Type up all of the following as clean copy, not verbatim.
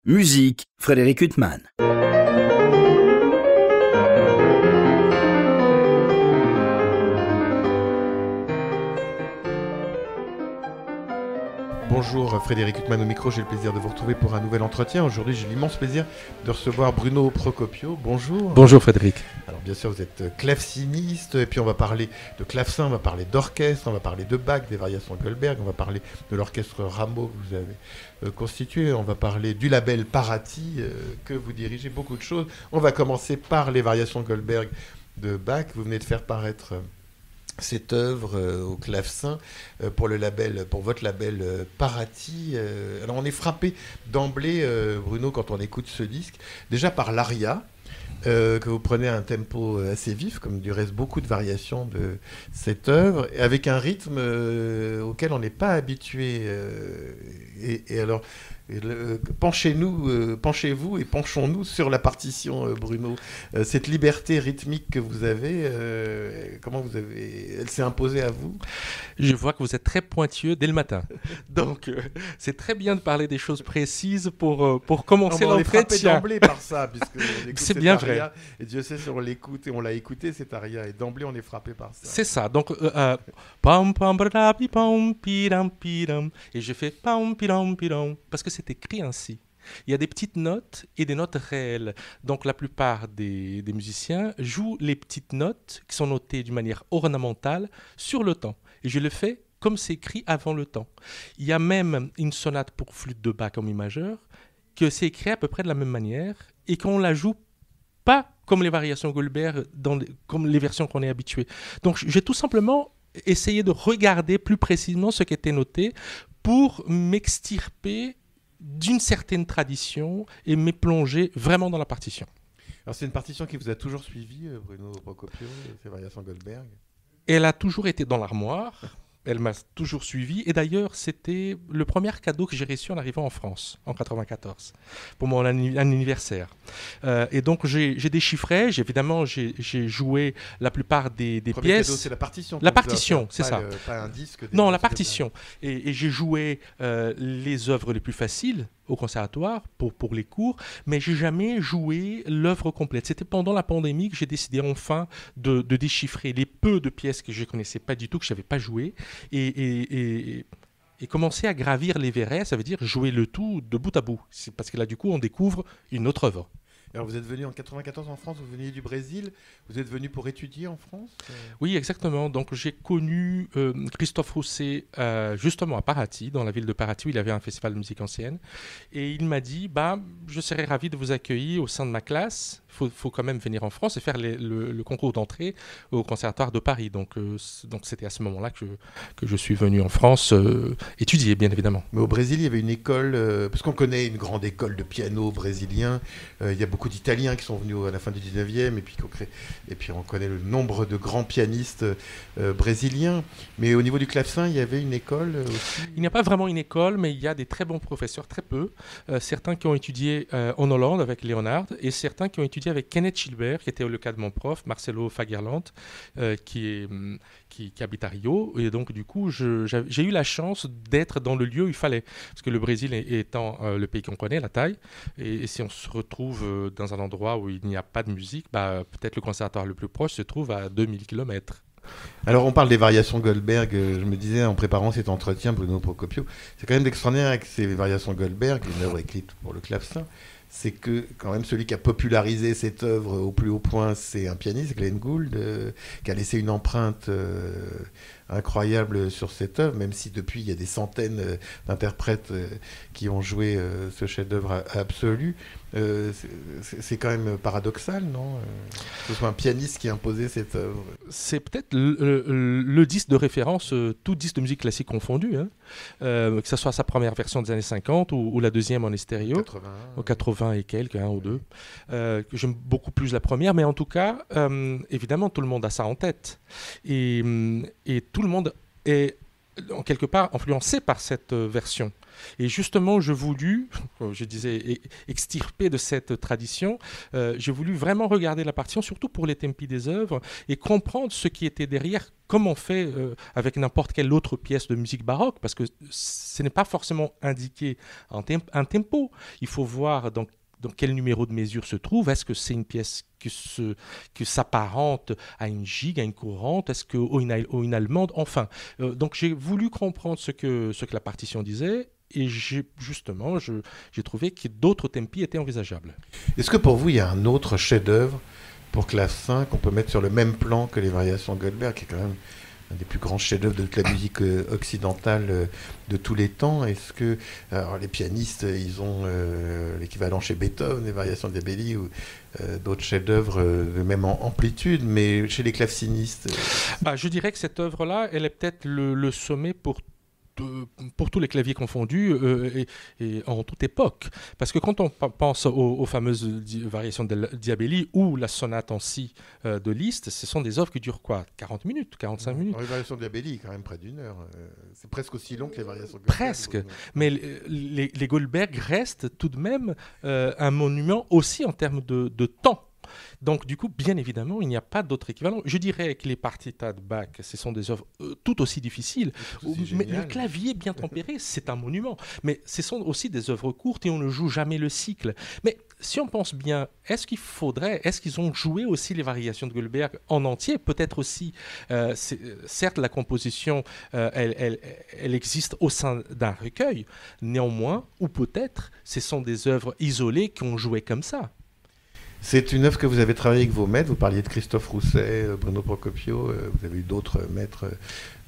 Musique, Frédéric Huttman. Bonjour Frédéric Huttman au micro, j'ai le plaisir de vous retrouver pour un nouvel entretien. Aujourd'hui j'ai l'immense plaisir de recevoir Bruno Procopio. Bonjour. Bonjour Frédéric. Alors bien sûr vous êtes claveciniste et puis on va parler de clavecin, on va parler d'orchestre, on va parler de Bach, des variations Goldberg, on va parler de l'orchestre Rameau que vous avez constitué, on va parler du label Parati que vous dirigez, beaucoup de choses. On va commencer par les variations Goldberg de Bach. Vous venez de faire paraître cette œuvre au clavecin pour votre label Parati. Alors on est frappé d'emblée, Bruno, quand on écoute ce disque, déjà par l'aria, que vous prenez à un tempo assez vif, comme du reste beaucoup de variations de cette œuvre, et avec un rythme auquel on n'est pas habitué. Et alors, penchez-vous et penchons-nous sur la partition, Bruno. Cette liberté rythmique que vous avez, elle s'est imposée à vous? Je vois que vous êtes très pointilleux dès le matin. Donc, c'est très bien de parler des choses précises pour commencer l'entretien. On est frappé d'emblée par ça, puisque on écoute c'est bien aria, vrai. et Dieu sait si on l'écoute, et on l'a écouté, cet aria, et d'emblée on est frappé par ça. C'est ça. Donc, pam pam bradapi pam piram piram, et je fais pam piram piram parce que c'est écrit ainsi. Il y a des petites notes et des notes réelles. Donc la plupart des musiciens jouent les petites notes qui sont notées d'une manière ornementale sur le temps. Et je le fais comme c'est écrit avant le temps. Il y a même une sonate pour flûte de Bach en mi majeur que c'est écrit à peu près de la même manière et qu'on la joue pas comme les variations Goldberg, comme les versions qu'on est habitué. Donc j'ai tout simplement essayé de regarder plus précisément ce qui était noté pour m'extirper d'une certaine tradition et me plonger vraiment dans la partition. Alors c'est une partition qui vous a toujours suivi, Bruno Procopio, ces variations Goldberg? Elle a toujours été dans l'armoire. Elle m'a toujours suivi. Et d'ailleurs, c'était le premier cadeau que j'ai reçu en arrivant en France, en 1994, pour mon anniversaire. Et donc, j'ai déchiffré. Évidemment, j'ai joué la plupart des pièces. Cadeau, c'est la partition. La partition, c'est ça. Pas un disque. Non, la partition. Et j'ai joué les œuvres les plus faciles au conservatoire pour les cours, mais j'ai jamais joué l'œuvre complète. C'était pendant la pandémie que j'ai décidé enfin de déchiffrer les peu de pièces que je connaissais pas du tout, que je n'avais pas jouées, et commencer à gravir les verrets, ça veut dire jouer le tout de bout à bout. C'est parce que là, du coup, on découvre une autre œuvre. Alors vous êtes venu en 94 en France, vous veniez du Brésil, vous êtes venu pour étudier en France? Oui, exactement. Donc j'ai connu Christophe Rousset justement à Paraty, dans la ville de Paraty où il avait un festival de musique ancienne. Et il m'a dit, je serais ravi de vous accueillir au sein de ma classe. Il faut quand même venir en France et faire le concours d'entrée au Conservatoire de Paris. Donc c'était à ce moment-là que je suis venu en France étudier, bien évidemment. Mais au Brésil, il y avait une école, parce qu'on connaît une grande école de piano brésilien. Il y a beaucoup d'Italiens qui sont venus à la fin du 19e, et puis on connaît le nombre de grands pianistes brésiliens. Mais au niveau du clavecin, il y avait une école aussi? Il n'y a pas vraiment une école, mais il y a des très bons professeurs, très peu. Certains qui ont étudié en Hollande avec Leonard, et certains qui ont étudié avec Kenneth Gilbert, qui était le cas de mon prof, Marcelo Fagerland, qui habite à Rio. Et donc, du coup, j'ai eu la chance d'être dans le lieu où il fallait. Parce que le Brésil étant le pays qu'on connaît, la taille, et si on se retrouve dans un endroit où il n'y a pas de musique, peut-être le conservatoire le plus proche se trouve à 2000 km. Alors on parle des variations Goldberg, je me disais en préparant cet entretien, Bruno Procopio, c'est quand même extraordinaire avec ces variations Goldberg, une œuvre écrite pour le clavecin, c'est que quand même celui qui a popularisé cette œuvre au plus haut point, c'est un pianiste, Glenn Gould, qui a laissé une empreinte incroyable sur cette œuvre, même si depuis il y a des centaines d'interprètes qui ont joué ce chef-d'œuvre absolu. C'est quand même paradoxal, non, que ce soit un pianiste qui a imposé cette œuvre? C'est peut-être le disque de référence, tout disque de musique classique confondu, hein, que ce soit sa première version des années 50 ou la deuxième en stéréo, 81, au 80 et quelques, un ou deux. J'aime beaucoup plus la première, mais en tout cas, évidemment, tout le monde a ça en tête. Et tout le monde est en quelque part influencé par cette version. Et justement, je voulus, je disais, extirper de cette tradition, j'ai voulu vraiment regarder la partition, surtout pour les tempi des œuvres, et comprendre ce qui était derrière, comme on fait avec n'importe quelle autre pièce de musique baroque, parce que ce n'est pas forcément indiqué un tempo. Il faut voir dans quel numéro de mesure se trouve. Est-ce que c'est une pièce qui s'apparente à une gigue, à une courante, est-ce que ou une allemande, enfin. Donc j'ai voulu comprendre ce que la partition disait, et j'ai trouvé que d'autres tempi étaient envisageables. Est-ce que pour vous, il y a un autre chef-d'œuvre pour clavecin qu'on peut mettre sur le même plan que les variations de Goldberg, qui est quand même un des plus grands chefs-d'œuvre de toute la musique occidentale de tous les temps? Est-ce que alors, les pianistes, ils ont l'équivalent chez Beethoven, les variations de Diabelli, ou d'autres chefs-d'œuvre de même amplitude, mais chez les clavecinistes je dirais que cette œuvre-là, elle est peut-être le sommet pour tous les claviers confondus et en toute époque. Parce que quand on pense aux fameuses variations de Diabelli ou la sonate en si de Liszt, ce sont des œuvres qui durent quoi, 40 minutes, 45 minutes. Les variations de Diabelli, quand même près d'une heure. C'est presque aussi long que les variations de Goldberg. Presque. Mais les Goldberg restent tout de même un monument aussi en termes de temps. Donc, du coup, bien évidemment, il n'y a pas d'autre équivalent. Je dirais que les partitas de Bach, ce sont des œuvres tout aussi difficiles. Mais le clavier bien tempéré, c'est un monument. Mais ce sont aussi des œuvres courtes et on ne joue jamais le cycle. Mais si on pense bien, est-ce qu'ils ont joué aussi les variations de Goldberg en entier? Peut-être aussi. Certes, la composition, elle existe au sein d'un recueil. Néanmoins, ou peut-être, ce sont des œuvres isolées qui ont joué comme ça. C'est une œuvre que vous avez travaillée avec vos maîtres. Vous parliez de Christophe Rousset, Bruno Procopio. Vous avez eu d'autres maîtres,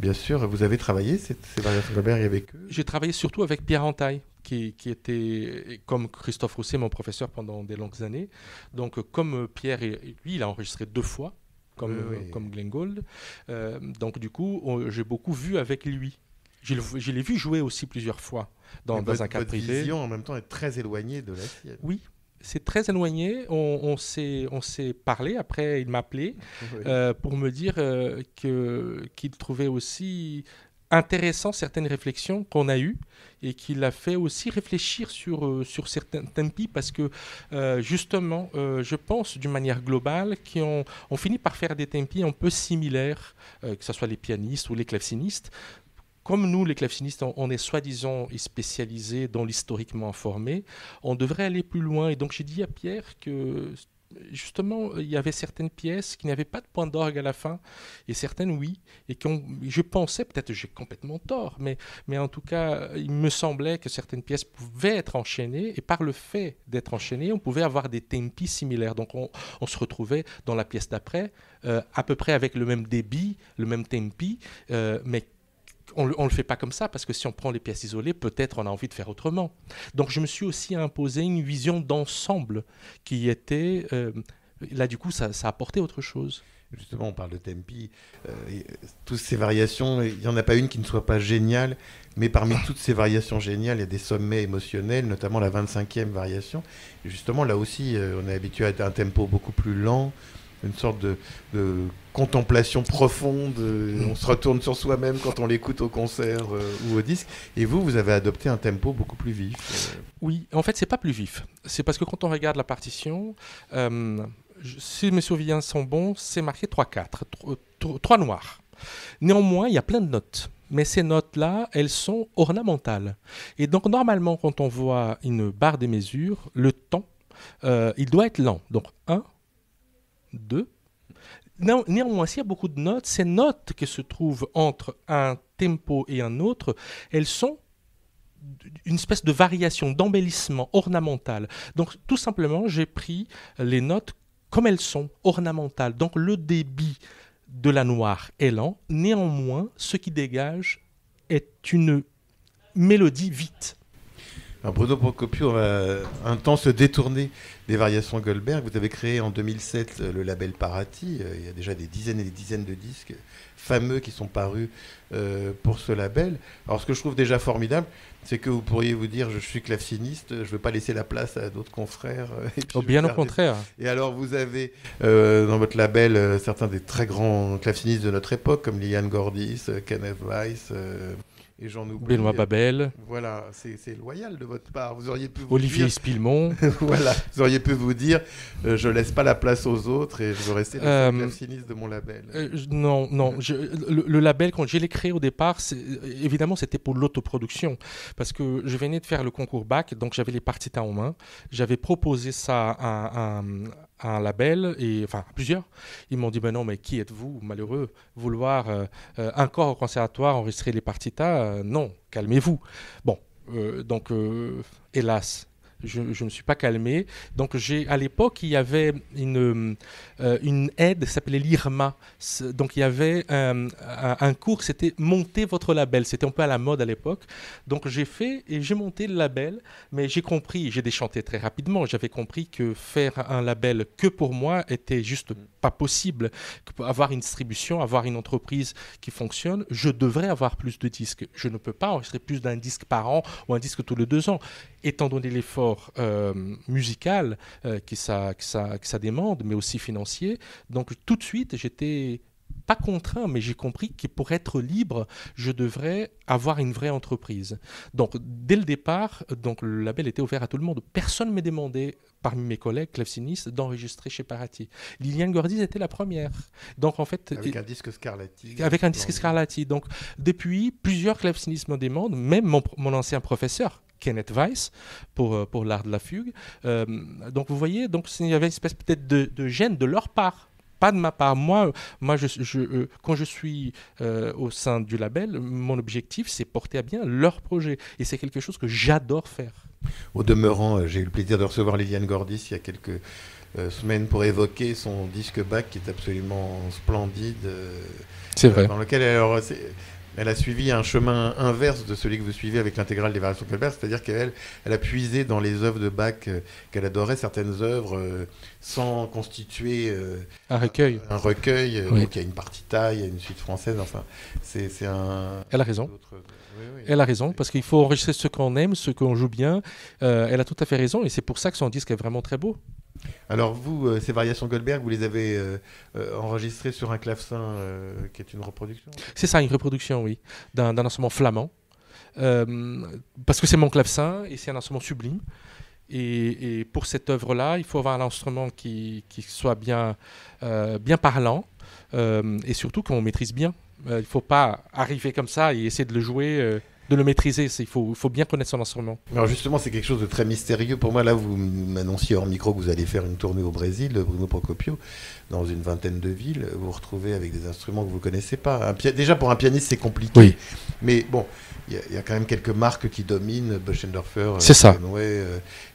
bien sûr. Vous avez travaillé ces variations de Goldberg avec eux? J'ai travaillé surtout avec Pierre Antaille, qui était, comme Christophe Rousset, mon professeur pendant des longues années. Donc, comme Pierre, lui, il a enregistré 2 fois, comme Glenn Gould. Donc, du coup, j'ai beaucoup vu avec lui. Je l'ai vu jouer aussi plusieurs fois dans un cadre privé. Votre vision, en même temps, est très éloignée de la sienne. Oui. C'est très éloigné. On s'est parlé. Après, il m'a appelé pour me dire qu'il trouvait aussi intéressant certaines réflexions qu'on a eues et qu'il a fait aussi réfléchir sur certains tempi parce que justement, je pense d'une manière globale qu'on finit par faire des tempi un peu similaires, que ce soit les pianistes ou les clavecinistes. Comme nous, les clavecinistes, on est soi-disant spécialisés dans l'historiquement informé, on devrait aller plus loin. Et donc, j'ai dit à Pierre que, justement, il y avait certaines pièces qui n'avaient pas de point d'orgue à la fin, et certaines, oui. Et je pensais, peut-être j'ai complètement tort, mais en tout cas, il me semblait que certaines pièces pouvaient être enchaînées, et par le fait d'être enchaînées, on pouvait avoir des tempi similaires. Donc, on se retrouvait dans la pièce d'après, à peu près avec le même débit, le même tempi, mais on ne le fait pas comme ça, parce que si on prend les pièces isolées, peut-être on a envie de faire autrement. Donc je me suis aussi imposé une vision d'ensemble qui était... là, du coup, ça apportait autre chose. Justement, on parle de tempi. Toutes ces variations, il n'y en a pas une qui ne soit pas géniale, mais parmi toutes ces variations géniales, il y a des sommets émotionnels, notamment la 25e variation. Et justement, là aussi, on est habitué à un tempo beaucoup plus lent, une sorte de contemplation profonde. On se retourne sur soi-même quand on l'écoute au concert ou au disque. Et vous avez adopté un tempo beaucoup plus vif. Oui, en fait, c'est pas plus vif. C'est parce que quand on regarde la partition, si mes souvenirs sont bons, c'est marqué 3-4, 3 noirs. Néanmoins, il y a plein de notes. Mais ces notes-là, elles sont ornementales. Et donc, normalement, quand on voit une barre des mesures, le temps, il doit être lent. Donc, 1, 2. Néanmoins, s'il y a beaucoup de notes, ces notes qui se trouvent entre un tempo et un autre, elles sont une espèce de variation, d'embellissement ornemental. Donc, tout simplement, j'ai pris les notes comme elles sont, ornementales. Donc, le débit de la noire est lent. Néanmoins, ce qui dégage est une mélodie vite. Alors Bruno Procopio va un temps se détourner des variations Goldberg. Vous avez créé en 2007 le label Parati. Il y a déjà des dizaines et des dizaines de disques fameux qui sont parus pour ce label. Alors ce que je trouve déjà formidable, c'est que vous pourriez vous dire je suis claveciniste, je ne veux pas laisser la place à d'autres confrères. Bien au contraire. Et alors vous avez dans votre label certains des très grands clavecinistes de notre époque, comme Liliane Gordis, Kenneth Weiss... et j'en oublie. Benoît Babel. Voilà, c'est loyal de votre part. Vous auriez pu Olivier Spilmon. Voilà, vous auriez pu vous dire je laisse pas la place aux autres et je veux rester le claveciniste de mon label. Non. Le label, quand je l'ai créé au départ, évidemment, c'était pour l'autoproduction. Parce que je venais de faire le concours bac, donc j'avais les partitas en main. J'avais proposé ça à un label, enfin à plusieurs. Ils m'ont dit ben non, mais qui êtes-vous, malheureux, vouloir encore au conservatoire enregistrer les partitas non, calmez-vous. Bon, donc hélas, je ne me suis pas calmé. Donc à l'époque, il y avait une aide qui s'appelait l'IRMA. Donc il y avait un cours, c'était monter votre label. C'était un peu à la mode à l'époque. Donc j'ai monté le label, mais j'ai compris, j'ai déchanté très rapidement. J'avais compris que faire un label que pour moi était juste pas possible. Avoir une distribution, avoir une entreprise qui fonctionne, je devrais avoir plus de disques. Je ne peux pas enregistrer plus d'un disque par an ou un disque tous les 2 ans. Étant donné l'effort musical que ça demande, mais aussi financier. Donc tout de suite, j'étais pas contraint, mais j'ai compris que pour être libre, je devrais avoir une vraie entreprise. Donc dès le départ, donc, le label était ouvert à tout le monde. Personne ne m'a demandé, parmi mes collègues clavecinistes, d'enregistrer chez Parati. Liliane Gordis était la première. Donc en fait, avec un disque Scarlatti. Avec un disque Scarlatti. Donc depuis, plusieurs clavecinistes me demandent, même mon ancien professeur, Kenneth Weiss, pour l'art de la fugue. Donc vous voyez, donc, il y avait une espèce peut-être de gêne de leur part. Pas de ma part. Moi quand je suis au sein du label, mon objectif, c'est porter à bien leur projet. Et c'est quelque chose que j'adore faire. Au demeurant, j'ai eu le plaisir de recevoir Liliane Gordis il y a quelques semaines pour évoquer son disque bac qui est absolument splendide. C'est vrai. Dans lequel elle a suivi un chemin inverse de celui que vous suivez avec l'intégrale des variations Goldberg, c'est-à-dire qu'elle a puisé dans les œuvres de Bach qu'elle adorait, certaines œuvres sans constituer un recueil. Oui. Donc il y a une partita, il y a une suite française, enfin c'est un... Elle a raison. Oui. Elle a raison, parce qu'il faut enregistrer ce qu'on aime, ce qu'on joue bien. Elle a tout à fait raison, et c'est pour ça que son disque est vraiment très beau. Alors vous, ces variations Goldberg, vous les avez enregistrées sur un clavecin qui est une reproduction ? C'est ça, une reproduction, oui, d'un instrument flamand. Parce que c'est mon clavecin et c'est un instrument sublime. Et pour cette œuvre-là, il faut avoir un instrument qui soit bien parlant et surtout qu'on maîtrise bien. Il ne faut pas arriver comme ça et essayer de le jouer... de le maîtriser, il faut bien connaître son instrument. Alors justement, c'est quelque chose de très mystérieux. Pour moi, là, vous m'annonciez hors micro que vous allez faire une tournée au Brésil, Bruno Procopio, dans une vingtaine de villes. Vous vous retrouvez avec des instruments que vous ne connaissez pas. Déjà, pour un pianiste, c'est compliqué. Oui. Mais bon, il y a quand même quelques marques qui dominent, Böschendorfer,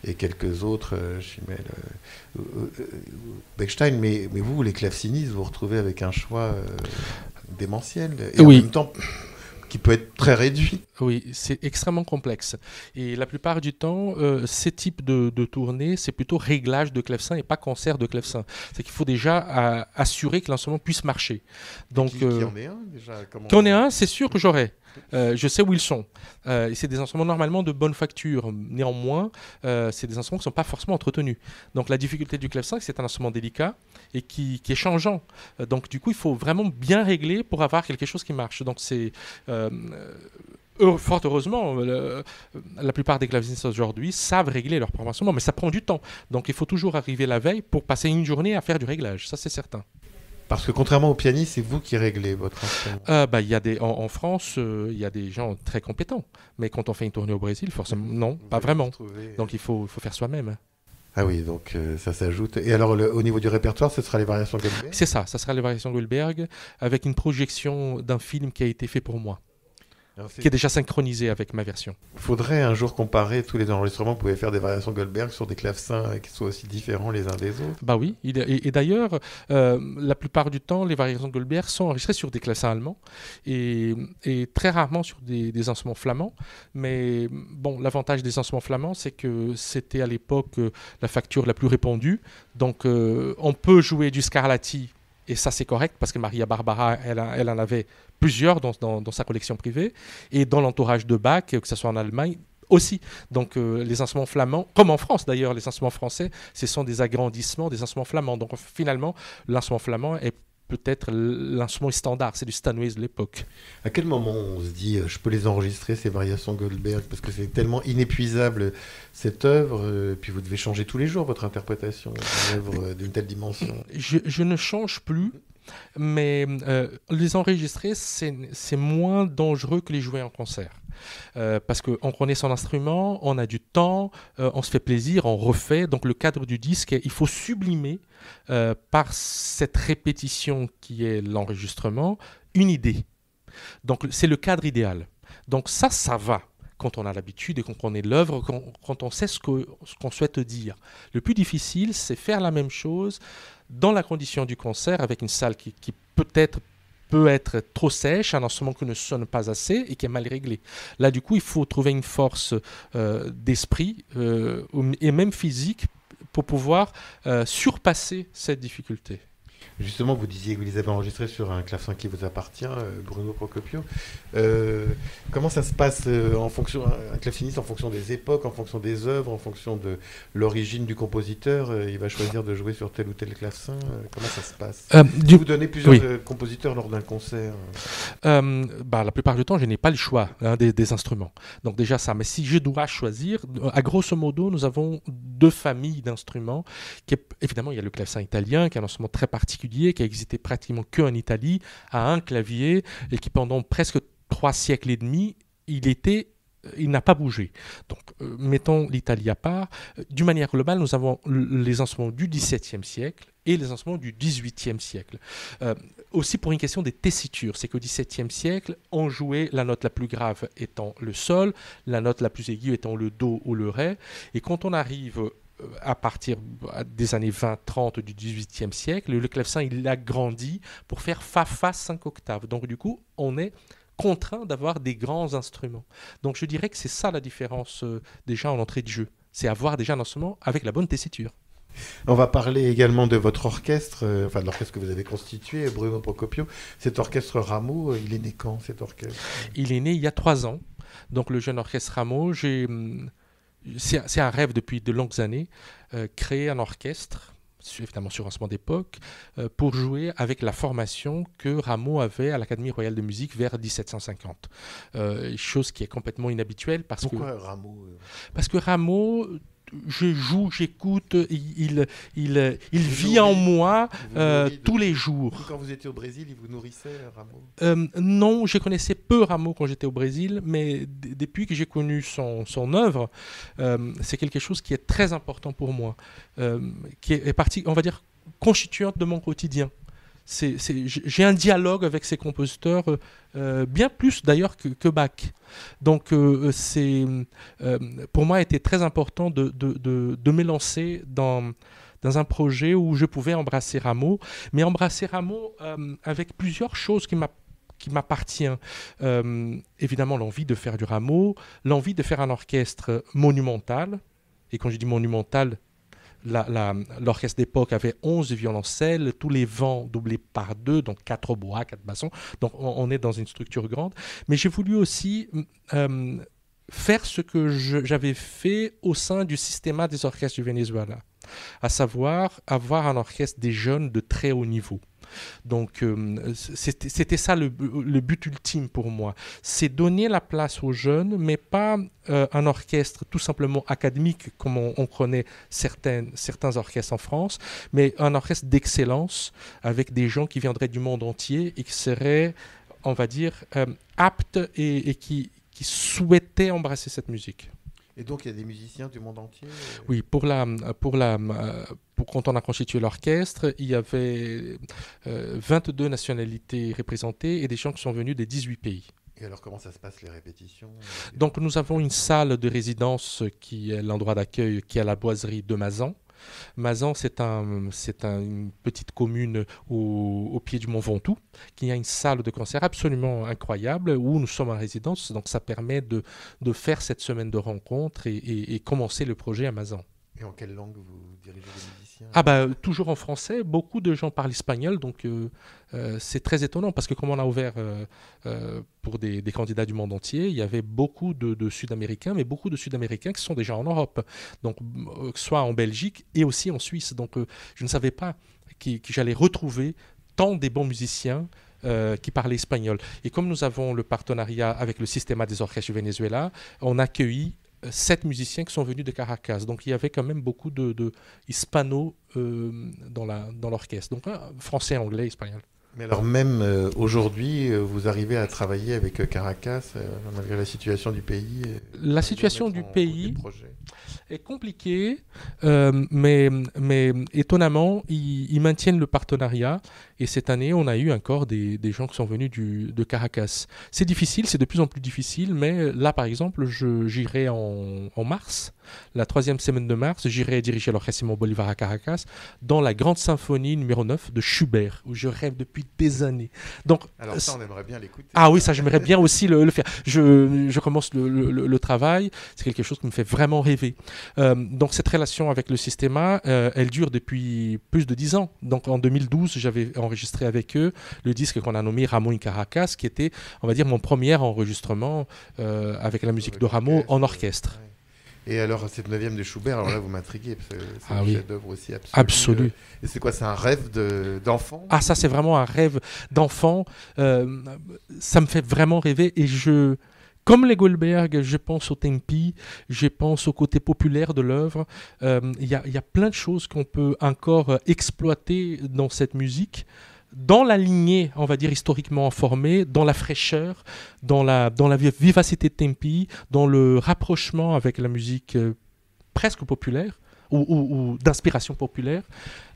et quelques autres, Schimmel, Bechstein. Mais vous, les clavecinistes, vous vous retrouvez avec un choix démentiel. Et oui. En même temps... qui peut être très réduit. Oui, c'est extrêmement complexe. Et la plupart du temps, ces types de tournées, c'est plutôt réglage de clavecin et pas concert de clavecin. C'est qu'il faut déjà assurer que l'instrument puisse marcher. Donc, qui en est un déjà Qui en est un, c'est sûr que j'aurai. Je sais où ils sont. Et c'est des instruments normalement de bonne facture. Néanmoins, c'est des instruments qui ne sont pas forcément entretenus. Donc la difficulté du clavecin, c'est que c'est un instrument délicat et qui est changeant. Donc du coup, il faut vraiment bien régler pour avoir quelque chose qui marche. Donc c'est... fort heureusement, la plupart des clavecinistes aujourd'hui savent régler leur propre instrument, mais ça prend du temps. Donc il faut toujours arriver la veille pour passer une journée à faire du réglage. Ça, c'est certain. Parce que contrairement au pianiste, c'est vous qui réglez votre instrument. En France, il y a des gens très compétents. Mais quand on fait une tournée au Brésil, forcément, non, pas vraiment. Donc il faut faire soi-même. Ah oui, donc ça s'ajoute. Et alors, au niveau du répertoire, ce sera les variations Goldberg ? C'est ça sera les variations Goldberg, avec une projection d'un film qui a été fait pour moi. qui est déjà synchronisé avec ma version. Il faudrait un jour comparer tous les enregistrements. Vous pouvez faire des variations Goldberg sur des clavecins qui soient aussi différents les uns des autres. Bah oui, et d'ailleurs, la plupart du temps, les variations Goldberg sont enregistrées sur des clavecins allemands et très rarement sur des instruments flamands. Mais bon, l'avantage des instruments flamands, c'est que c'était à l'époque la facture la plus répandue. Donc on peut jouer du Scarlatti. Et ça, c'est correct parce que Maria Barbara, elle en avait plusieurs dans sa collection privée. Et dans l'entourage de Bach, que ce soit en Allemagne, aussi. Donc les instruments flamands, comme en France d'ailleurs, les instruments français, ce sont des agrandissements des instruments flamands. Donc finalement, l'instrument flamand est peut-être l'instrument standard, c'est du Steinway de l'époque. À quel moment on se dit je peux les enregistrer ces variations Goldberg parce que c'est tellement inépuisable cette œuvre, puis vous devez changer tous les jours votre interprétation d'une œuvre d'une telle dimension. Je ne change plus. Mais les enregistrer, c'est moins dangereux que les jouer en concert. Parce qu'on connaît son instrument, on a du temps, on se fait plaisir, on refait. Donc le cadre du disque, il faut sublimer par cette répétition qui est l'enregistrement, une idée. Donc c'est le cadre idéal. Donc ça va. Quand on a l'habitude et qu'on connaît l'œuvre, quand on sait ce qu'on souhaite dire. Le plus difficile, c'est faire la même chose dans la condition du concert, avec une salle qui peut-être trop sèche, un instrument qui ne sonne pas assez et qui est mal réglé. Là, du coup, il faut trouver une force d'esprit et même physique pour pouvoir surpasser cette difficulté. Justement, vous disiez que vous les avez enregistrés sur un clavecin qui vous appartient, Bruno Procopio. Comment ça se passe un claveciniste en fonction des époques, en fonction des œuvres, en fonction de l'origine du compositeur, il va choisir de jouer sur tel ou tel clavecin. Comment ça se passe Vous donnez plusieurs compositeurs lors d'un concert. La plupart du temps, je n'ai pas le choix des instruments. Donc déjà ça, mais si je dois choisir, à grosso modo, nous avons deux familles d'instruments. Évidemment, il y a le clavecin italien, qui est un instrument très particulier, qui a existé pratiquement qu'en Italie, à un clavier, et qui pendant presque 3 siècles et demi, il n'a pas bougé. Donc, mettons l'Italie à part. D'une manière globale, nous avons les instruments du XVIIe siècle et les instruments du XVIIIe siècle. Aussi pour une question des tessitures, c'est qu'au XVIIe siècle, on jouait la note la plus grave étant le sol, la note la plus aiguë étant le do ou le ré, et quand on arrive à partir des années 20-30 du XVIIIe siècle, le clavecin il a grandi pour faire fa 5 octaves. Donc du coup, on est contraint d'avoir des grands instruments. Donc je dirais que c'est ça la différence déjà en entrée de jeu. C'est avoir déjà un instrument avec la bonne tessiture. On va parler également de votre orchestre, de l'orchestre que vous avez constitué, Bruno Procopio. Cet orchestre Rameau, il est né quand cet orchestre ? Il est né il y a 3 ans. Donc le jeune orchestre Rameau, c'est un rêve depuis de longues années, créer un orchestre, évidemment sur instrument d'époque, pour jouer avec la formation que Rameau avait à l'Académie royale de musique vers 1750. Chose qui est complètement inhabituelle parce Pourquoi Rameau Parce que Rameau, je joue, j'écoute, il vit en moi tous les jours. Quand vous étiez au Brésil, il vous nourrissait, Rameau Non, je connaissais peu Rameau quand j'étais au Brésil, mais depuis que j'ai connu son œuvre, c'est quelque chose qui est très important pour moi, qui est partie, on va dire, constituante de mon quotidien. J'ai un dialogue avec ces compositeurs, bien plus d'ailleurs que Bach. Donc pour moi, était très important de me lancer dans un projet où je pouvais embrasser Rameau, mais embrasser Rameau avec plusieurs choses qui m'appartient. Évidemment, l'envie de faire du Rameau, l'envie de faire un orchestre monumental, et quand je dis monumental, l'orchestre d'époque avait 11 violoncelles, tous les vents doublés par 2, donc 4 hautbois, 4 bassons. Donc on est dans une structure grande. Mais j'ai voulu aussi faire ce que j'avais fait au sein du Systema des orchestres du Venezuela, à savoir avoir un orchestre des jeunes de très haut niveau. Donc c'était ça le but ultime pour moi, c'est donner la place aux jeunes, mais pas un orchestre tout simplement académique comme on connaît certains orchestres en France, mais un orchestre d'excellence avec des gens qui viendraient du monde entier et qui seraient, on va dire, aptes et qui souhaitaient embrasser cette musique. Et donc il y a des musiciens du monde entier Oui, quand on a constitué l'orchestre, il y avait 22 nationalités représentées et des gens qui sont venus des 18 pays. Et alors, comment ça se passe, les répétitions? Donc nous avons une salle de résidence qui est l'endroit d'accueil qui est à la boiserie de Mazan. Mazan, une petite commune au pied du mont Ventoux, qui a une salle de concert absolument incroyable où nous sommes en résidence. Donc ça permet de faire cette semaine de rencontres et commencer le projet à Mazan. Et en quelle langue vous dirigez les musiciens? Toujours en français. Beaucoup de gens parlent espagnol, donc c'est très étonnant parce que comme on a ouvert pour des candidats du monde entier, il y avait beaucoup de Sud-Américains, mais beaucoup de Sud-Américains qui sont déjà en Europe, donc soit en Belgique et aussi en Suisse. Donc je ne savais pas que j'allais retrouver tant des bons musiciens qui parlaient espagnol. Et comme nous avons le partenariat avec le Sistema des Orchestres du Venezuela, on a accueilli 7 musiciens qui sont venus de Caracas. Donc il y avait quand même beaucoup de hispano dans l'orchestre. Donc français, anglais, espagnol. Mais alors même aujourd'hui, vous arrivez à travailler avec Caracas, malgré la situation du pays? La situation du pays est compliquée, mais étonnamment, ils maintiennent le partenariat. Et cette année, on a eu encore des gens qui sont venus de Caracas. C'est difficile, c'est de plus en plus difficile, mais là, par exemple, j'irai en mars, la 3e semaine de mars, j'irai diriger l'Orchestre Simón Bolívar à Caracas dans la grande symphonie numéro 9 de Schubert, où je rêve depuis des années. Donc, alors ça, on aimerait bien l'écouter. Ah oui, ça, j'aimerais bien aussi le faire. Je commence le travail, c'est quelque chose qui me fait vraiment rêver. Donc cette relation avec le Sistema, elle dure depuis plus de 10 ans. Donc en 2012, j'avais enregistré avec eux le disque qu'on a nommé Rameau in Caracas, qui était, on va dire, mon premier enregistrement avec la musique de Rameau en orchestre. Ouais. Et alors, cette 9e de Schubert, alors là, vous m'intriguez, parce que c'est un chef-d'œuvre aussi absolu. Et c'est quoi, c'est un rêve d'enfant? Ah, ça, c'est vraiment un rêve d'enfant. Ça me fait vraiment rêver. Et comme les Goldberg, je pense au tempi, je pense au côté populaire de l'œuvre. Il y a plein de choses qu'on peut encore exploiter dans cette musique, dans la lignée, on va dire, historiquement informée, dans la fraîcheur, dans la vivacité de tempi, dans le rapprochement avec la musique presque populaire ou d'inspiration populaire.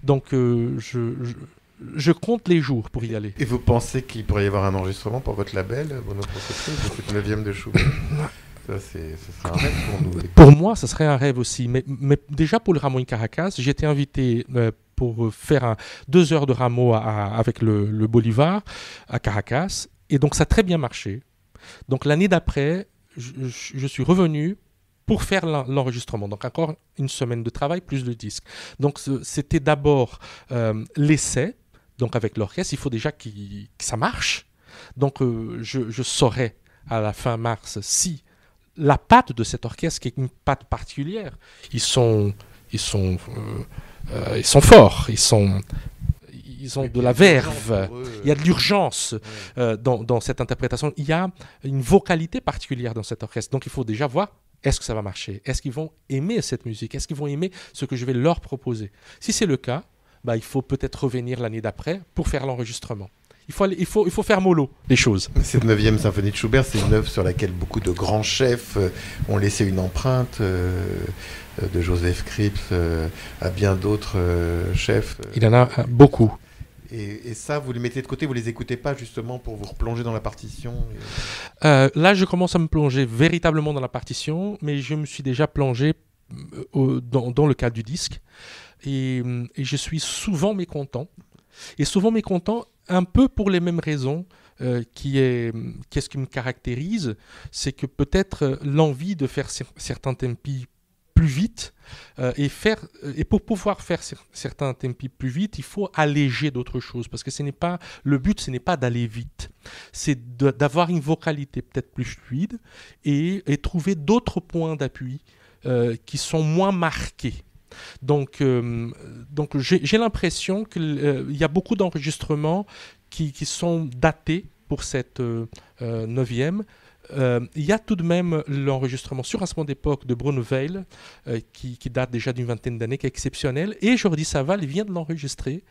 Donc je compte les jours pour y aller. Et vous pensez qu'il pourrait y avoir un enregistrement pour votre label, pour notre entreprise, de cette 9e de Schubert? Ça, ce serait un rêve pour nous. Pour moi, ce serait un rêve aussi. Mais déjà, pour le Rameau in Caracas, j'ai été invité pour faire 2 heures de Rameau avec le Bolivar à Caracas. Et donc, ça a très bien marché. Donc, l'année d'après, je suis revenu pour faire l'enregistrement. Donc, encore une semaine de travail, plus de disques. Donc, c'était d'abord l'essai. Donc, avec l'orchestre, il faut déjà que ça marche. Donc, je saurai à la fin mars si la patte de cet orchestre, qui est une patte particulière, ils sont forts, ils ont de la verve, il y a de l'urgence dans cette interprétation, il y a une vocalité particulière dans cet orchestre. Donc il faut déjà voir, est-ce que ça va marcher? Est-ce qu'ils vont aimer cette musique? Est-ce qu'ils vont aimer ce que je vais leur proposer? Si c'est le cas, il faut peut-être revenir l'année d'après pour faire l'enregistrement. Il faut faire mollo les choses. Cette 9e symphonie de Schubert, c'est une œuvre sur laquelle beaucoup de grands chefs ont laissé une empreinte, de Joseph Krips à bien d'autres chefs. Il y en a beaucoup. Et ça, vous les mettez de côté, vous les écoutez pas justement pour vous replonger dans la partition? Là, je commence à me plonger véritablement dans la partition, mais je me suis déjà plongé dans le cadre du disque. Et je suis souvent mécontent. Et souvent mécontent un peu pour les mêmes raisons qu'est-ce qui me caractérise, c'est que peut-être l'envie de faire certains tempi plus vite et pour pouvoir faire certains tempi plus vite, il faut alléger d'autres choses parce que le but, ce n'est pas d'aller vite, c'est d'avoir une vocalité peut-être plus fluide et trouver d'autres points d'appui qui sont moins marqués. Donc j'ai l'impression qu'il y a beaucoup d'enregistrements qui sont datés pour cette 9e. Il y a tout de même l'enregistrement sur instrument d'époque de Bruno Weil qui date déjà d'une 20aine d'années, qui est exceptionnel. Et Jordi Savall vient de l'enregistrer.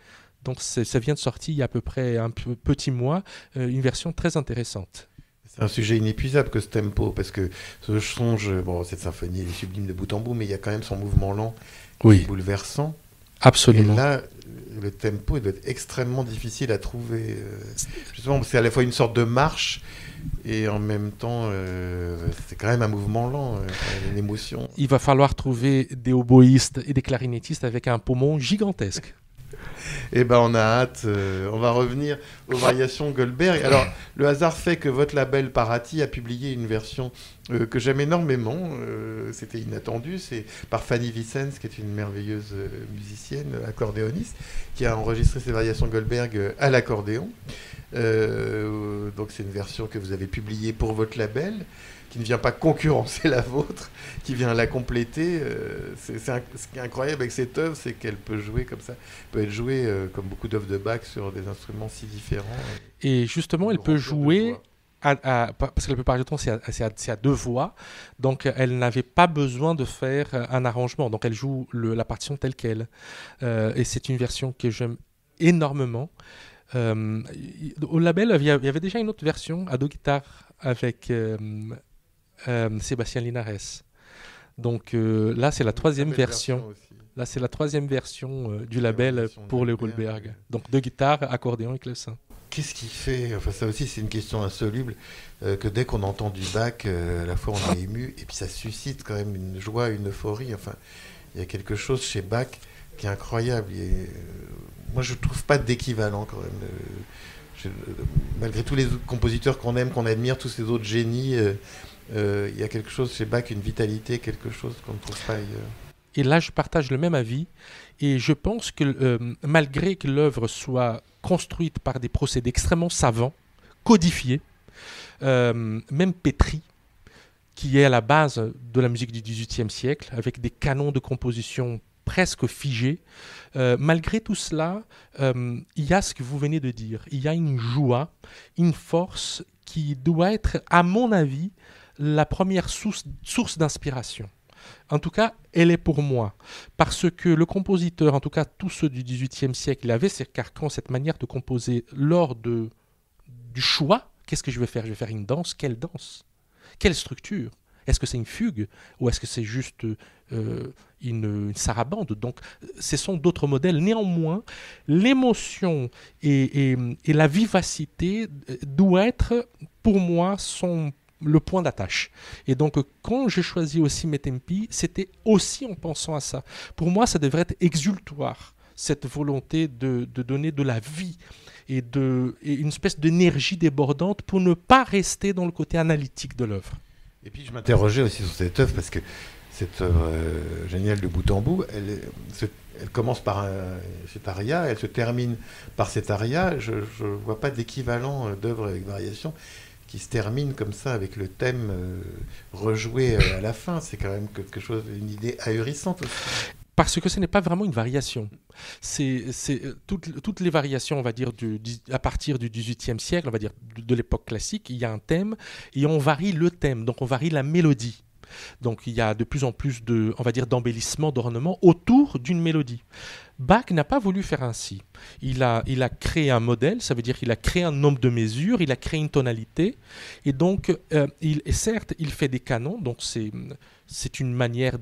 Donc ça vient de sortir il y a à peu près un petit mois, une version très intéressante. C'est un sujet inépuisable que ce tempo, parce que je songe, cette symphonie elle est sublime de bout en bout, mais il y a quand même son mouvement lent, bouleversant. Absolument. Et là, le tempo doit être extrêmement difficile à trouver. Justement, c'est à la fois une sorte de marche et en même temps, c'est quand même un mouvement lent, une émotion. Il va falloir trouver des oboïstes et des clarinettistes avec un poumon gigantesque. Eh ben, on a hâte. On va revenir aux variations Goldberg. Alors, le hasard fait que votre label Parati a publié une version que j'aime énormément. C'était inattendu. C'est par Fanny Vicens, qui est une merveilleuse musicienne, accordéoniste, qui a enregistré ces variations Goldberg à l'accordéon. Donc, c'est une version que vous avez publiée pour votre label, qui ne vient pas concurrencer la vôtre, qui vient la compléter. Ce qui est incroyable avec cette œuvre, c'est qu'elle peut jouer comme ça, peut être jouée comme beaucoup d'œuvres de Bach sur des instruments si différents. Et justement, elle peut jouer, parce que la plupart du temps, c'est à deux voix, donc elle n'avait pas besoin de faire un arrangement, donc elle joue la partition telle qu'elle. Et c'est une version que j'aime énormément. Au label, il y avait déjà une autre version à deux guitares avec Sébastien Linares. Donc là, c'est la troisième version. Là, c'est la troisième version du label pour le Goldberg. Donc deux guitares, accordéon et clavecin. Qu'est-ce qui fait, enfin ça aussi c'est une question insoluble, que dès qu'on entend du Bach, à la fois on est ému, et puis ça suscite quand même une joie, une euphorie. Enfin, il y a quelque chose chez Bach qui est incroyable. Moi, je ne trouve pas d'équivalent quand même. Malgré tous les compositeurs qu'on aime, qu'on admire, tous ces autres génies, il y a quelque chose chez Bach, une vitalité, quelque chose qu'on ne trouve pas ailleurs. Et là, je partage le même avis. Et je pense que malgré que l'œuvre soit construite par des procédés extrêmement savants, codifiés, même pétris, qui est à la base de la musique du XVIIIe siècle, avec des canons de composition presque figés, malgré tout cela, il y a ce que vous venez de dire. Il y a une joie, une force qui doit être, à mon avis, la première source d'inspiration. En tout cas, elle est pour moi. Parce que le compositeur, en tout cas tous ceux du XVIIIe siècle, il avait ces carcans, cette manière de composer lors du choix. Qu'est-ce que je vais faire ? Je vais faire une danse. Quelle danse ? Quelle structure ? Est-ce que c'est une fugue ou est-ce que c'est juste une sarabande ? Donc, ce sont d'autres modèles. Néanmoins, l'émotion et la vivacité doivent être, pour moi, le point d'attache. Et donc, quand j'ai choisi aussi Mes Tempi, c'était aussi en pensant à ça. Pour moi, ça devrait être exultoire, cette volonté de donner de la vie et une espèce d'énergie débordante pour ne pas rester dans le côté analytique de l'œuvre. Et puis, je m'interrogeais aussi sur cette œuvre, parce que cette œuvre géniale de bout en bout, elle commence par cet aria, elle se termine par cet aria. Je ne vois pas d'équivalent d'œuvre avec variation qui se termine comme ça avec le thème rejoué à la fin. C'est quand même quelque chose, une idée ahurissante aussi. Parce que ce n'est pas vraiment une variation. C'est toutes les variations, on va dire, à partir du XVIIIe siècle, on va dire de l'époque classique, il y a un thème et on varie le thème, donc on varie la mélodie. Donc il y a de plus en plus on va dire, d'embellissement, d'ornement autour d'une mélodie. Bach n'a pas voulu faire ainsi. Il a créé un modèle, ça veut dire qu'il a créé un nombre de mesures, il a créé une tonalité, et donc certes il fait des canons, donc c'est une manière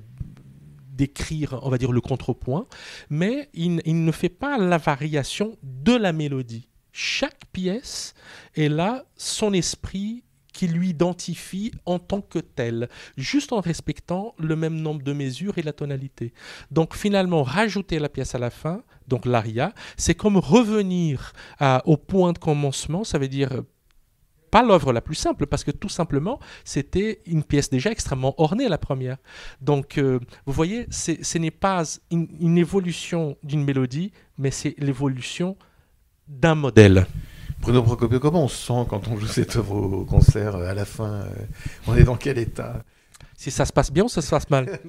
d'écrire, on va dire, le contrepoint, mais il ne fait pas la variation de la mélodie. Chaque pièce, elle a son esprit qui lui identifie en tant que tel, juste en respectant le même nombre de mesures et la tonalité. Donc finalement, rajouter la pièce à la fin, donc l'aria, c'est comme revenir au point de commencement, ça veut dire pas l'œuvre la plus simple, parce que tout simplement, c'était une pièce déjà extrêmement ornée, la première. Donc, vous voyez, ce n'est pas une évolution d'une mélodie, mais c'est l'évolution d'un modèle. Bruno Procopio, comment on se sent quand on joue cette œuvre au concert à la fin on est dans quel état ? Si ça se passe bien ou ça se passe mal ?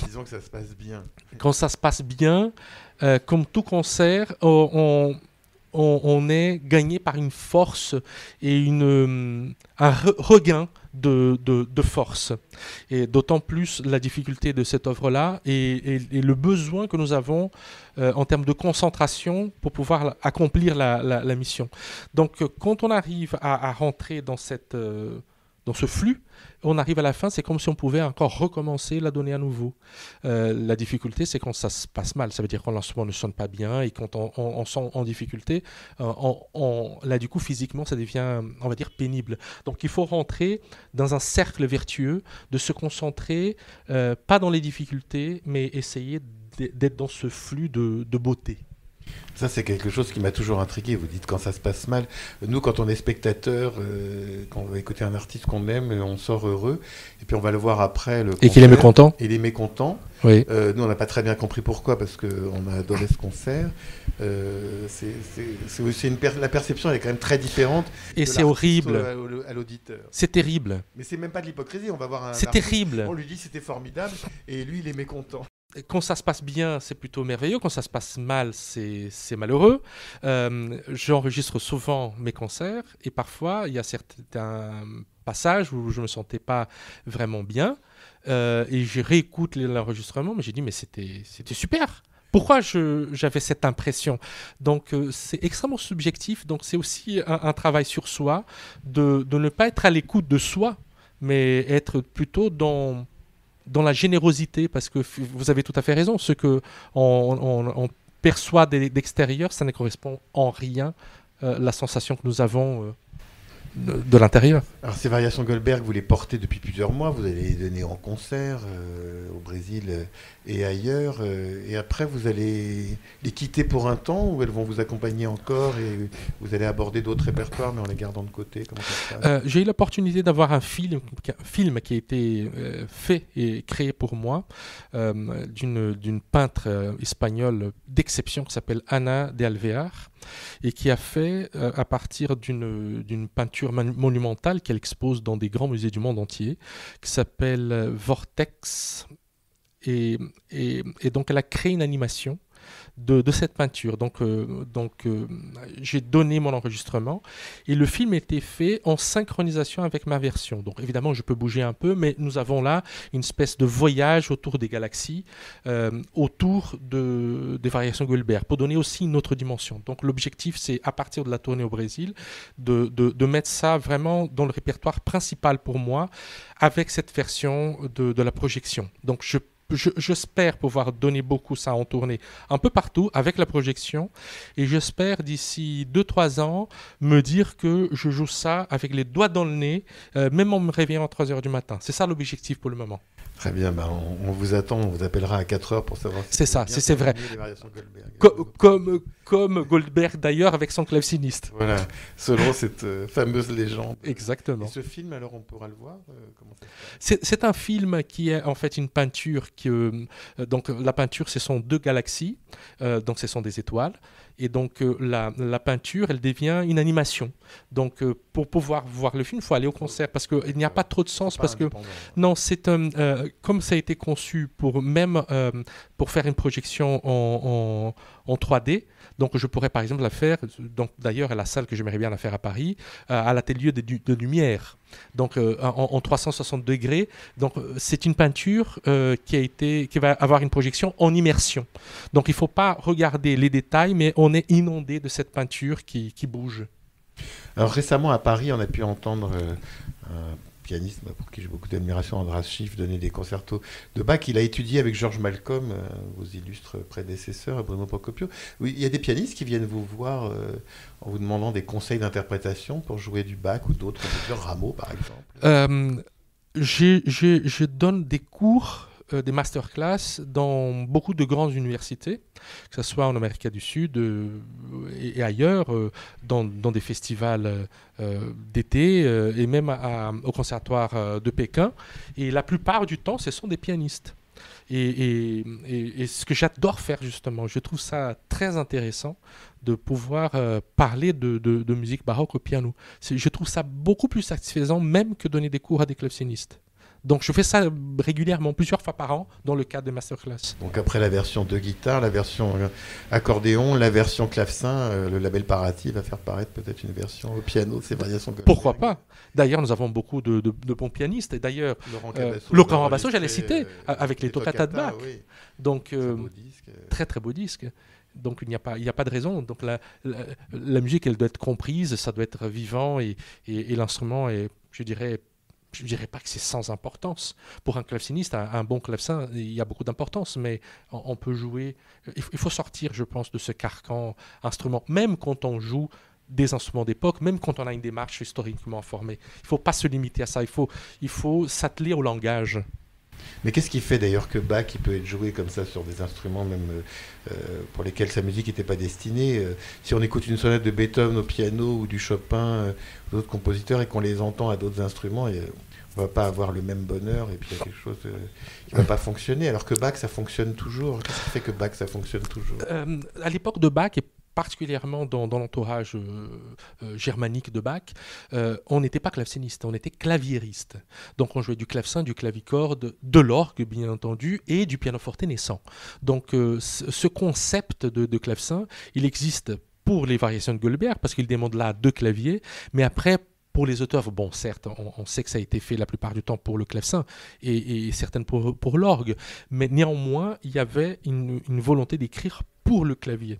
Disons que ça se passe bien. Quand ça se passe bien, comme tout concert, on est gagné par une force et un regain de force. Et d'autant plus la difficulté de cette œuvre-là et le besoin que nous avons en termes de concentration pour pouvoir accomplir la mission. Donc, quand on arrive à rentrer dans dans ce flux. On arrive à la fin, c'est comme si on pouvait encore recommencer, la donner à nouveau. La difficulté, c'est quand ça se passe mal. Ça veut dire quand l'instrument ne sonne pas bien et quand on sent en difficulté, là du coup physiquement ça devient, on va dire, pénible. Donc il faut rentrer dans un cercle vertueux, de se concentrer, pas dans les difficultés, mais essayer d'être dans ce flux de beauté. Ça, c'est quelque chose qui m'a toujours intrigué. Vous dites quand ça se passe mal. Nous, quand on est spectateur, quand on va écouter un artiste qu'on aime, on sort heureux. Et puis on va le voir après le concert. Et qu'il est mécontent. Et il est mécontent. Oui. Nous, on n'a pas très bien compris pourquoi, parce qu'on a adoré ce concert. C'est aussi la perception, elle est quand même très différente. Et c'est horrible. À l'auditeur. C'est terrible. Mais c'est même pas de l'hypocrisie. On va voir un. C'est terrible. On lui dit c'était formidable, et lui, il est mécontent. Quand ça se passe bien, c'est plutôt merveilleux. Quand ça se passe mal, c'est malheureux. J'enregistre souvent mes concerts et parfois, il y a certains passages où je ne me sentais pas vraiment bien et je réécoute l'enregistrement, mais j'ai dit, mais c'était super. Pourquoi j'avais cette impression? Donc, c'est extrêmement subjectif. Donc, c'est aussi un travail sur soi, de ne pas être à l'écoute de soi, mais être plutôt dans la générosité, parce que vous avez tout à fait raison, ce que on perçoit d'extérieur, ça ne correspond en rien à la sensation que nous avons de l'intérieur. Alors ces variations Goldberg, vous les portez depuis plusieurs mois, vous allez les donner en concert au Brésil et ailleurs, et après vous allez les quitter pour un temps, ou elles vont vous accompagner encore et vous allez aborder d'autres répertoires mais en les gardant de côté? Comment ça se passe? J'ai eu l'opportunité d'avoir un film qui a été fait et créé pour moi d'une peintre espagnole d'exception qui s'appelle Ana de Alvear et qui a fait à partir d'une peinture monumentale qu'elle expose dans des grands musées du monde entier, qui s'appelle Vortex. Et donc elle a créé une animation de cette peinture. Donc j'ai donné mon enregistrement et le film était fait en synchronisation avec ma version. Donc évidemment je peux bouger un peu, mais nous avons là une espèce de voyage autour des galaxies, autour des variations Goldberg, pour donner aussi une autre dimension. Donc l'objectif, c'est à partir de la tournée au Brésil de mettre ça vraiment dans le répertoire principal pour moi, avec cette version de la projection. Donc j'espère pouvoir donner beaucoup ça en tournée un peu partout avec la projection, et j'espère d'ici 2-3 ans me dire que je joue ça avec les doigts dans le nez, même en me réveillant à 3h du matin. C'est ça l'objectif pour le moment. Très bien, on vous attend, on vous appellera à 4h pour savoir si c'est ça, c'est vrai. Les variations Goldberg. Comme Goldberg d'ailleurs avec son claveciniste. Voilà, selon cette fameuse légende. Exactement. Et ce film, alors on pourra le voir comment ça se passe? C'est un film qui est en fait une peinture donc la peinture, ce sont 2 galaxies, donc ce sont des étoiles, et donc la peinture, elle devient une animation. Donc pour pouvoir voir le film, il faut aller au concert, parce qu'il n'y a pas trop de sens, parce que non, c'est comme ça a été conçu pour faire une projection en 3D. Donc je pourrais par exemple la faire, donc d'ailleurs à la salle que j'aimerais bien la faire à Paris, à l'atelier de lumière, donc en 360 degrés. Donc c'est une peinture qui va avoir une projection en immersion. Donc il ne faut pas regarder les détails, mais on est inondé de cette peinture qui bouge. Alors récemment à Paris, on a pu entendre un pianiste pour qui j'ai beaucoup d'admiration, Andras Schiff, donner des concertos de Bach. Il a étudié avec George Malcolm, vos illustres prédécesseurs, Bruno Procopio. Oui, il y a des pianistes qui viennent vous voir en vous demandant des conseils d'interprétation pour jouer du Bach ou d'autres compositeurs, Rameau par exemple. Je donne des cours, des masterclass dans beaucoup de grandes universités, que ce soit en Amérique du Sud et ailleurs, dans des festivals d'été et même au conservatoire de Pékin. Et la plupart du temps, ce sont des pianistes. Et ce que j'adore faire justement, je trouve ça très intéressant de pouvoir parler de musique baroque au piano. Je trouve ça beaucoup plus satisfaisant même que donner des cours à des clavecinistes. Donc je fais ça régulièrement, plusieurs fois par an, dans le cadre de masterclass. Donc après la version de guitare, la version accordéon, la version clavecin, le label Parati va faire paraître peut-être une version au piano de ces variations Goldberg. Pourquoi pas? D'ailleurs, nous avons beaucoup de bons pianistes. Et d'ailleurs, Laurent Cabasso, j'allais citer, avec les Toccata de Bach. Oui. Donc, beau disque. Très très beau disque. Donc il n'y a pas de raison. Donc la musique, elle doit être comprise, ça doit être vivant, et l'instrument est, je dirais, je ne dirais pas que c'est sans importance. Pour un claveciniste, un bon clavecin, il y a beaucoup d'importance, mais on peut jouer. Il faut sortir, je pense, de ce carcan instrument, même quand on joue des instruments d'époque, même quand on a une démarche historiquement formée. Il ne faut pas se limiter à ça, il faut s'atteler au langage. Mais qu'est-ce qui fait d'ailleurs que Bach il peut être joué comme ça sur des instruments même pour lesquels sa musique n'était pas destinée si on écoute une sonate de Beethoven au piano ou du Chopin ou d'autres compositeurs et qu'on les entend à d'autres instruments, on ne va pas avoir le même bonheur et puis il y a quelque chose qui ne va pas fonctionner, alors que Bach ça fonctionne toujours. Qu'est-ce qui fait que Bach ça fonctionne toujours? À l'époque de Bach, et particulièrement dans l'entourage germanique de Bach, on n'était pas claveciniste, on était claviériste. Donc on jouait du clavecin, du clavicorde, de l'orgue bien entendu, et du pianoforte naissant. Donc ce concept de clavecin, il existe pour les variations de Goldberg, parce qu'il demande là 2 claviers, mais après, pour les auteurs, bon, certes, on sait que ça a été fait la plupart du temps pour le clavecin et certaines pour l'orgue, mais néanmoins, il y avait une volonté d'écrire pour le clavier.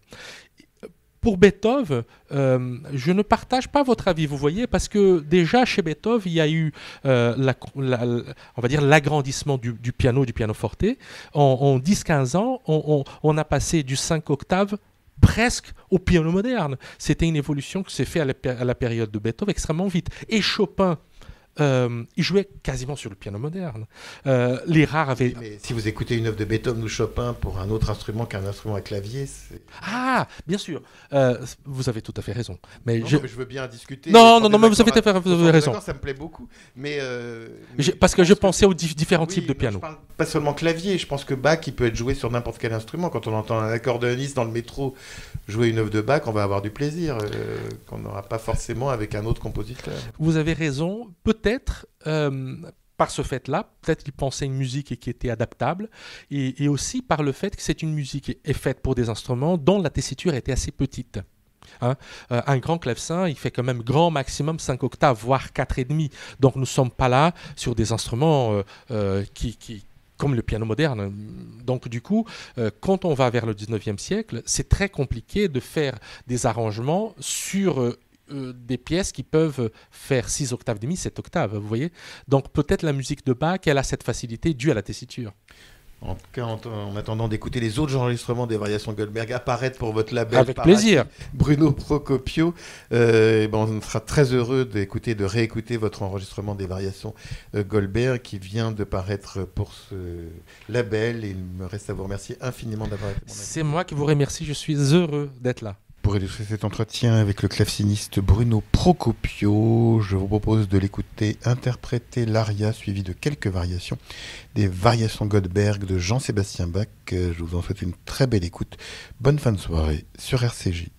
Pour Beethoven, je ne partage pas votre avis, vous voyez, parce que déjà chez Beethoven, il y a eu, on va dire, l'agrandissement du pianoforte. En 10-15 ans, on a passé du 5 octaves presque au piano moderne. C'était une évolution qui s'est faite à la période de Beethoven extrêmement vite. Et Chopin, il jouait quasiment sur le piano moderne. Les rares avaient... Mais si vous écoutez une œuvre de Beethoven ou Chopin pour un autre instrument qu'un instrument à clavier, c'est... Ah, bien sûr. Vous avez tout à fait raison. Mais non, je... mais je veux bien discuter. Non, mais vous avez raison. Ça me plaît beaucoup. Mais parce que je pensais aux différents types de pianos. Je parle pas seulement clavier. Je pense que Bach, il peut être joué sur n'importe quel instrument. Quand on entend un accordéoniste dans le métro jouer une œuvre de Bach, on va avoir du plaisir qu'on n'aura pas forcément avec un autre compositeur. Vous avez raison. Peut-être, par ce fait-là, peut-être qu'il pensait une musique qui était adaptable, et aussi par le fait que c'est une musique qui est faite pour des instruments dont la tessiture était assez petite. Hein, un grand clavecin, il fait quand même grand maximum 5 octaves, voire 4,5. Donc nous ne sommes pas là sur des instruments comme le piano moderne. Donc du coup, quand on va vers le 19e siècle, c'est très compliqué de faire des arrangements sur... des pièces qui peuvent faire 6 octaves et demi, 7 octaves, vous voyez. Donc peut-être la musique de Bach, elle a cette facilité due à la tessiture. En tout cas, en attendant d'écouter les autres enregistrements des variations Goldberg apparaître pour votre label, avec plaisir, Bruno Procopio, on sera très heureux d'écouter, de réécouter votre enregistrement des variations Goldberg qui vient de paraître pour ce label. Et il me reste à vous remercier infiniment d'avoir été mon invité. C'est moi qui vous remercie, je suis heureux d'être là. Pour illustrer cet entretien avec le claveciniste Bruno Procopio, je vous propose de l'écouter interpréter l'aria suivi de quelques variations des variations Goldberg de Jean-Sébastien Bach. Je vous en souhaite une très belle écoute. Bonne fin de soirée sur RCJ.